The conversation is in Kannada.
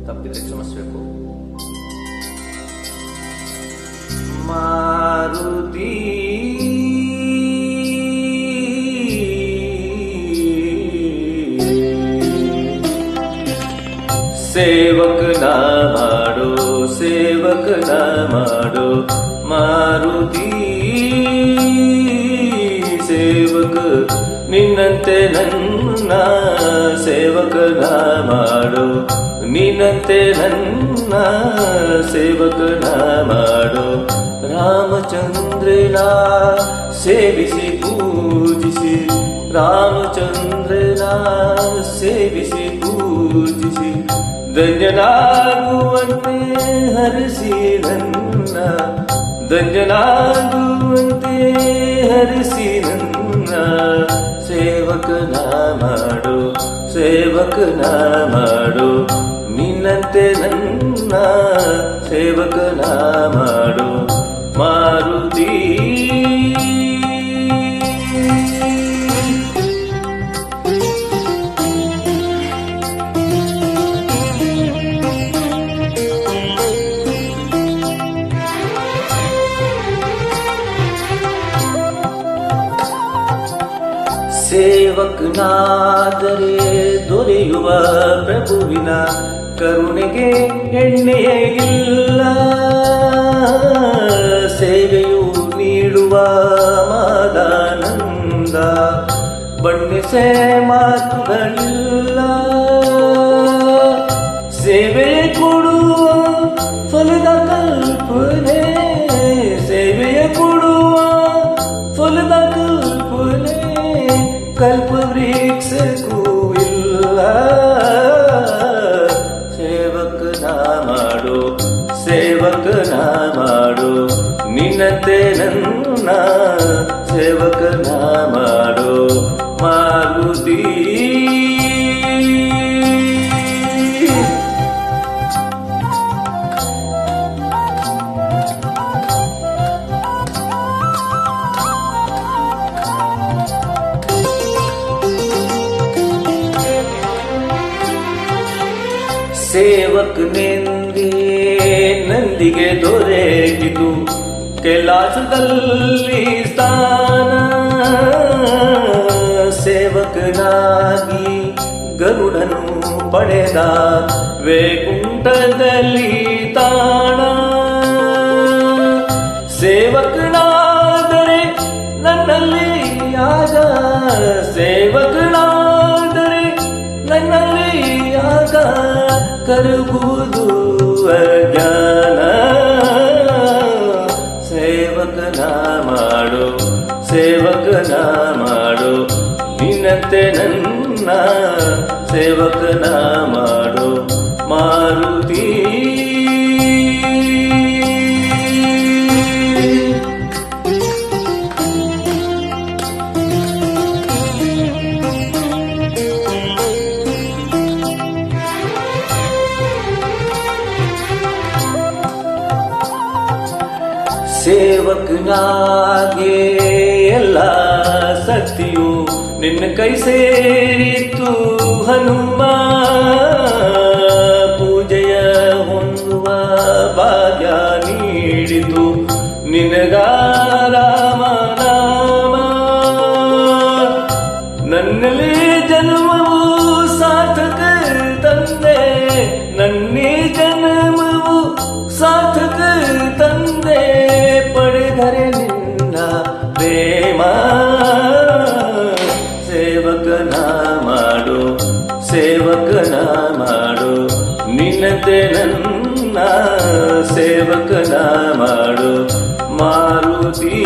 ತಪ್ಪಿದ್ರೆ ಕ್ಷಮಿಸಬೇಕು. ಮಾರುತಿ ಸೇವಕನ ಮಾಡೋ ಸೇವಕನ ಮಾಡೋ ಮಾರುತಿ ಸೇವಕ ನಿನ್ನಂತೆ ನನ್ನ ಸೇವಕನ ಮಾಡೋ ನಿನ್ನಂತೆ ನನ್ನ ಸೇವಕನ ಮಾಡೋ ರಾಮಚಂದ್ರನ ಸೇವಿಸಿ ಪೂಜಿಸಿ ರಾಮಚಂದ್ರನ ಸೇವಿಸಿ ಪೂಜಿಸಿ ಧನ್ಯನಾಗುವಂತೆ ಹರಿಸಿ ನನ್ನ ಧನ್ಯನಾಗುವಂತೆ ಹರಿಸಿ ನನ್ನ ಸೇವಕನ ಮಾಡು ಸೇವಕನ ಮಾಡು ನಿನ್ನಂತೆ ನನ್ನ ಸೇವಕನ ಮಾಡು ಮಾರುತಿ. ಸೇವಕನಾದರೆ ದೊರೆಯುವ ಪ್ರಭುವಿನ ಕರುಣೆಗೆ ಎಣ್ಣೆಯೇ ಇಲ್ಲ. ಸೇವೆಯು ನೀಡುವ ಮಾದಾನಂದ ಬಣ್ಣಿಸೆ ಮಾತುಗಳಿಲ್ಲ. ಸೇವೆ ಕೊಡುವ ಫಲದ ಕಲ್ಪನೆ ಸೇವೆಯ ಕೊಡುವ ಫಲದ ಕಲ್ಪನೆ ಕಲ್ಪವೃಕ್ಷಕ್ಕೂ ಇಲ್ಲ. ಸೇವಕನ ಮಾಡು ಸೇವಕನ ಮಾಡು ನಿನ್ನಂತೆ ನನ್ನ ಸೇವಕನ ಮಾಡು ಮಾರುತಿ. ಸೇವಕನೆಂದೇ ನಂದಿಗೆ ದೊರೆಯಿತು ಕೈಲಾಸದಲ್ಲಿ ಸ್ಥಾನ. ಸೇವಕನಾಗಿ ಗರುಡನು ಪಡೆದ ವೈಕುಂಠದಲ್ಲಿ ತಾಣ. ಸೇವಕನಾದರೆ ನನ್ನಲ್ಲಿ ಆಗ ಸೇವಕನಾದರೆ ನನ್ನಲ್ಲಿ ಆಗ ಕರಗುವುದು ಅಜ್ಞಾನ. ಸೇವಕನ ಮಾಡು ಸೇವಕನ ಮಾಡು ನಿನ್ನಂತೆ ನನ್ನ ಸೇವಕನ ಮಾಡು ಮಾರುತಿ. ಸೇವಕನಾಗೆ ಎಲ್ಲ ಶಕ್ತಿಯು ನಿನ್ನ ಕೈ ಸೇರಿತು ಹನುಮ. ಪೂಜೆಯ ಹೊಂದುವ ಭಾಗ್ಯ ನೀಡಿತು ನಿನಗ ರಾಮ ನಾಮ. ನನ್ನಲ್ಲಿ ಜನ್ಮವು ಸಾರ್ಥಕ ತಂದೆ ನನ್ನೇ ಜನ್ಮವು ಸಾರ್ಥಕ ತಂದೆ ಪಡೆದರೆ ನಿನ್ನ ಪ್ರೇಮ. ಸೇವಕನ ಮಾಡು ಸೇವಕನ ಮಾಡು ನಿನ್ನಂತೆ ನನ್ನ ಸೇವಕನ ಮಾಡು ಮಾರುತಿ.